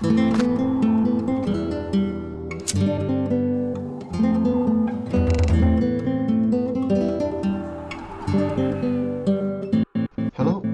Hello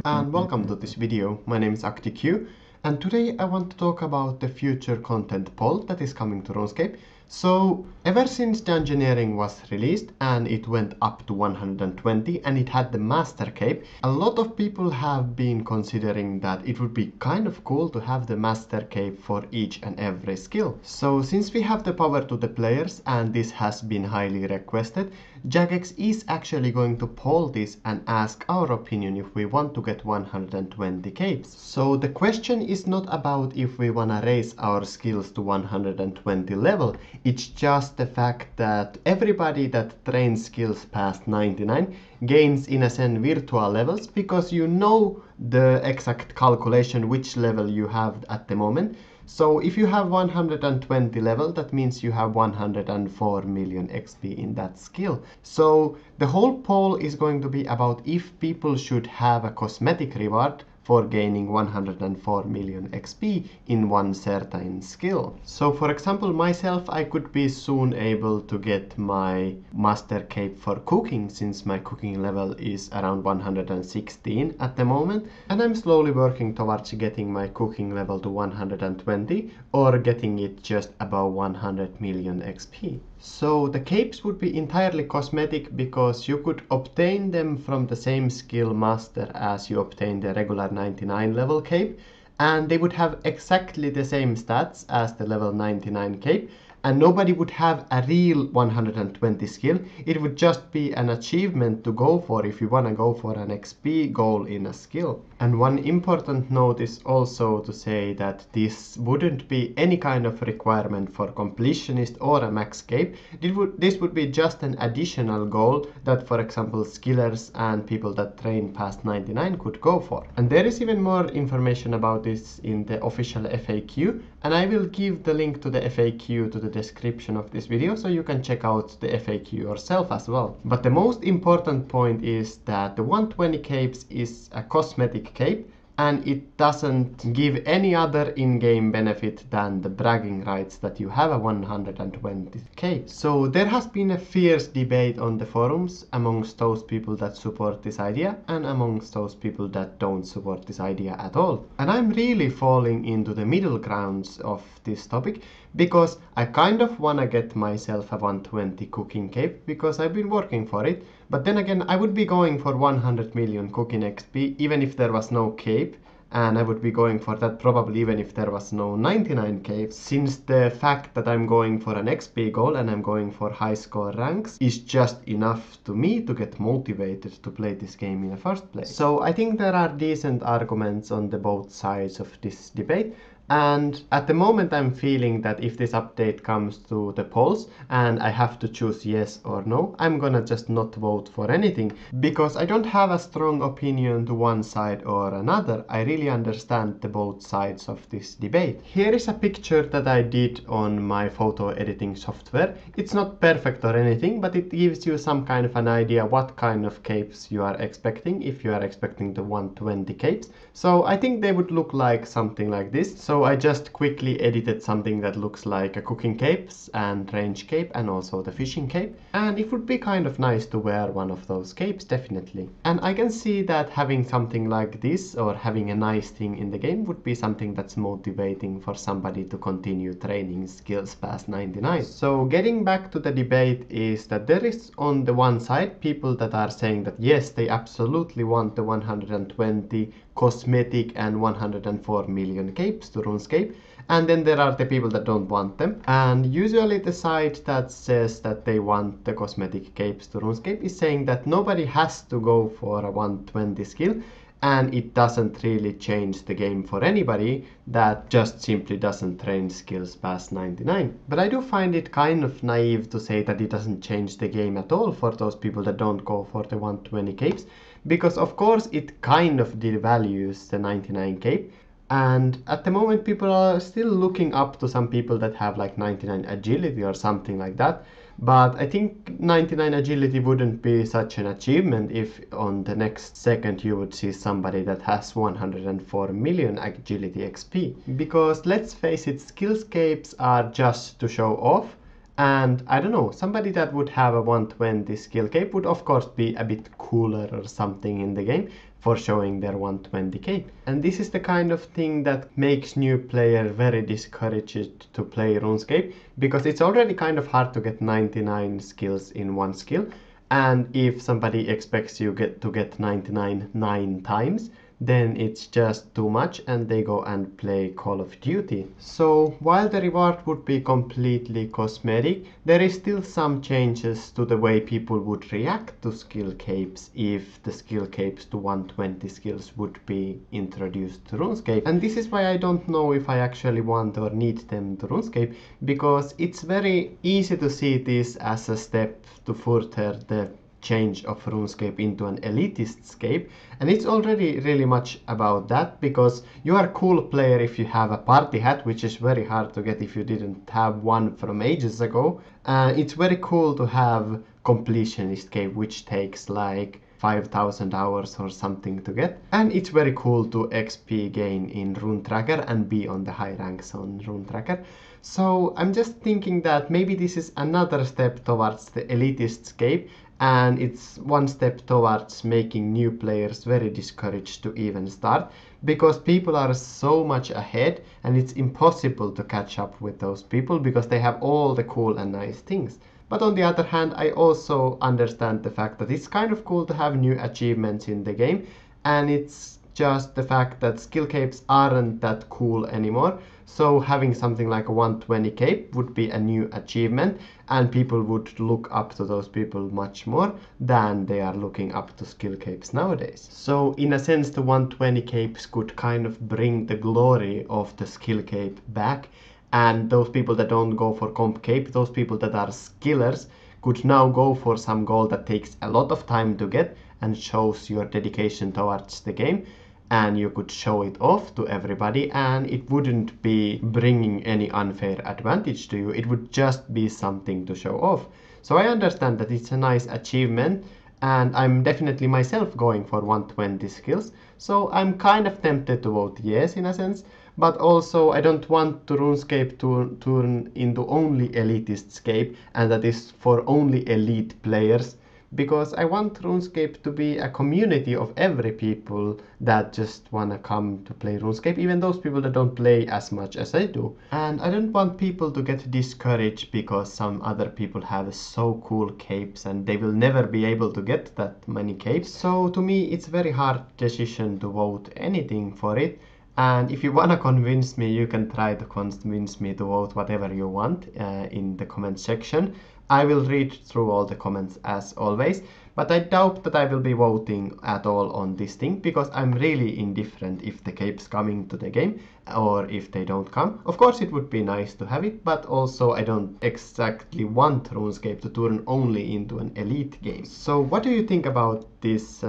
and welcome to this video. My name is ActiqueRS and today I want to talk about the future content poll that is coming to RuneScape. So ever since the engineering was released and it went up to 120 and it had the Master Cape, a lot of people have been considering that it would be kind of cool to have the Master Cape for each and every skill. So since we have the power to the players and this has been highly requested, Jagex is actually going to poll this and ask our opinion if we want to get 120 capes. So the question is not about if we wanna raise our skills to 120 level, it's just the fact that everybody that trains skills past 99 gains in a sense virtual levels because you know the exact calculation which level you have at the moment. So if you have 120 level, that means you have 104 million XP in that skill. So the whole poll is going to be about if people should have a cosmetic reward for gaining 104 million XP in one certain skill. So for example, myself, I could be soon able to get my Master Cape for cooking since my cooking level is around 116 at the moment. And I'm slowly working towards getting my cooking level to 120 or getting it just above 100 million XP. So the capes would be entirely cosmetic because you could obtain them from the same skill master as you obtain the regular 99 level cape, and they would have exactly the same stats as the level 99 cape, and nobody would have a real 120 skill. It would just be an achievement to go for if you want to go for an XP goal in a skill. And one important note is also to say that this wouldn't be any kind of requirement for completionist or a max cape. This would be just an additional goal that, for example, skillers and people that train past 99 could go for. And there is even more information about this in the official FAQ, and I will give the link to the FAQ to the description of this video so you can check out the FAQ yourself as well. But the most important point is that the 120 capes is a cosmetic cape and it doesn't give any other in-game benefit than the bragging rights that you have a 120 cape. So there has been a fierce debate on the forums amongst those people that support this idea and amongst those people that don't support this idea at all. And I'm really falling into the middle grounds of this topic because I kind of wanna get myself a 120 cooking cape because I've been working for it. But then again, I would be going for 100 million cooking XP even if there was no cape, and I would be going for that probably even if there was no 99 capes, since the fact that I'm going for an XP goal and I'm going for high score ranks is just enough to me to get motivated to play this game in the first place. So I think there are decent arguments on the both sides of this debate. And at the moment I'm feeling that if this update comes to the polls and I have to choose yes or no, I'm gonna just not vote for anything because I don't have a strong opinion to one side or another. I really understand the both sides of this debate. Here is a picture that I did on my photo editing software. It's not perfect or anything, but it gives you some kind of an idea what kind of capes you are expecting if you are expecting the 120 capes. So I think they would look like something like this. So I just quickly edited something that looks like a cooking capes and range cape and also the fishing cape. And it would be kind of nice to wear one of those capes, definitely. And I can see that having something like this or having a nice thing in the game would be something that's motivating for somebody to continue training skills past 99. So getting back to the debate is that there is on the one side people that are saying that yes, they absolutely want the 120 cosmetic and 104 million capes to RuneScape, and then there are the people that don't want them. And usually the side that says that they want the cosmetic capes to RuneScape is saying that nobody has to go for a 120 skill and it doesn't really change the game for anybody that just simply doesn't train skills past 99. But I do find it kind of naive to say that it doesn't change the game at all for those people that don't go for the 120 capes, because of course it kind of devalues the 99 cape, And at the moment people are still looking up to some people that have like 99 agility or something like that. But I think 99 agility wouldn't be such an achievement if on the next second you would see somebody that has 104 million agility XP. Because let's face it, skillscapes are just to show off. And I don't know, somebody that would have a 120 skill cape would of course be a bit cooler or something in the game for showing their 120 cape. And this is the kind of thing that makes new players very discouraged to play RuneScape, because it's already kind of hard to get 99 skills in one skill. And if somebody expects you to get 99 9 times, then it's just too much and they go and play Call of Duty. So while the reward would be completely cosmetic, there is still some changes to the way people would react to skill capes if the skill capes to 120 skills would be introduced to RuneScape. And this is why I don't know if I actually want or need them to RuneScape, because it's very easy to see this as a step to further the change of RuneScape into an elitist scape, and it's already really much about that, because you are a cool player if you have a party hat, which is very hard to get if you didn't have one from ages ago. It's very cool to have completionist cape, which takes like 5,000 hours or something to get, and it's very cool to XP gain in Rune Tracker and be on the high ranks on Rune Tracker. So I'm just thinking that maybe this is another step towards the elitist scape, and it's one step towards making new players very discouraged to even start, because people are so much ahead and it's impossible to catch up with those people because they have all the cool and nice things. But on the other hand, I also understand the fact that it's kind of cool to have new achievements in the game, and it's just the fact that skill capes aren't that cool anymore. So having something like a 120 cape would be a new achievement, and people would look up to those people much more than they are looking up to skill capes nowadays. So in a sense, the 120 capes could kind of bring the glory of the skill cape back, and those people that don't go for comp cape, those people that are skillers, could now go for some goal that takes a lot of time to get and shows your dedication towards the game, and you could show it off to everybody, and it wouldn't be bringing any unfair advantage to you. It would just be something to show off. So I understand that it's a nice achievement, and I'm definitely myself going for 120 skills. So I'm kind of tempted to vote yes in a sense, but also I don't want to RuneScape to turn into only elitist scape, and that is for only elite players. Because I want RuneScape to be a community of every people that just wanna come to play RuneScape, even those people that don't play as much as I do. And I don't want people to get discouraged because some other people have so cool capes and they will never be able to get that many capes. So to me it's a very hard decision to vote anything for it. And if you wanna convince me, you can try to convince me to vote whatever you want in the comment section. I will read through all the comments as always, but I doubt that I will be voting at all on this thing, because I'm really indifferent if the cape's coming to the game or if they don't come. Of course it would be nice to have it, but also I don't exactly want RuneScape to turn only into an elite game. So what do you think about this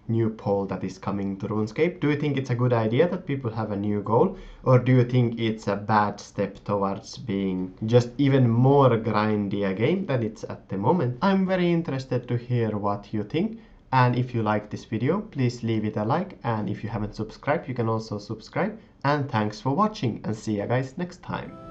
new poll that is coming to RuneScape? Do you think it's a good idea that people have a new goal, or do you think it's a bad step towards being just even more grindy a game than it's at the moment? I'm very interested to hear what you think, and if you like this video, please leave it a like, and if you haven't subscribed, you can also subscribe. And thanks for watching, and see you guys next time.